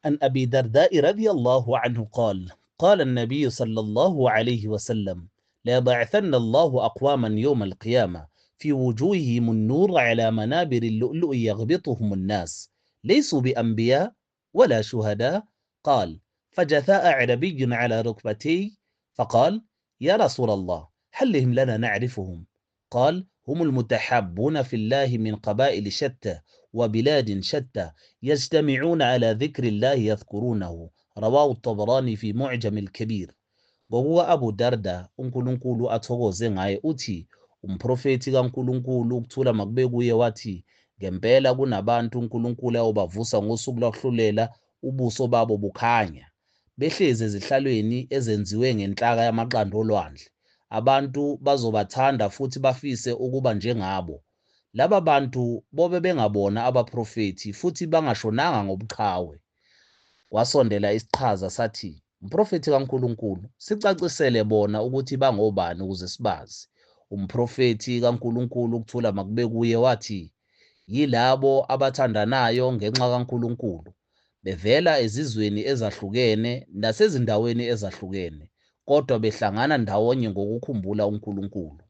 عن أبي درداء رضي الله عنه قال النبي صلى الله عليه وسلم لا يبعثن الله أقواما يوم القيامة في وجوههم النور على منابر اللؤلؤ يغبطهم الناس ليسوا بأنبياء ولا شهداء. قال فجثاء عربي على ركبتي فقال يا رسول الله هل لنا نعرفهم؟ قال هم المتحابون في الله من قبائل شتى وبلاد شتى يجتمعون على ذكر الله يذكرونه. رواه الطبراني في معجم الكبير. Ngokuka Abu Darda uNkulunkulu athokoze ngaye uthi umprofeti kaNkulunkulu ukuthula makube kuye wathi ngempela kunabantu uNkulunkulu ayobavusa ngosuku lwahlulela ubuso babo bukhanya behlezi ezihlalweni ezenziwe ngenhlaka yamaqanda olwandle. Abantu bazobathanda futhi bafise ukuba njengabo. Laba bantu bobe bengabona abaprofeti futhi bangashonanga ngobuqhawe. Wasondela isichaza sathi, umprofeti kaNkulunkulu, sicacisele bona ukuthi bangobani ukuze sibazi. Umprofeti kaNkulunkulu ukuthula makube kuye wathi, yilabo abathandanayo ngenxa kaNkulunkulu, bevela ezizweni ezahlukene nasezindaweni ezahlukene, kodwa behlangana ndawonye ngokukhumbula uNkulunkulu.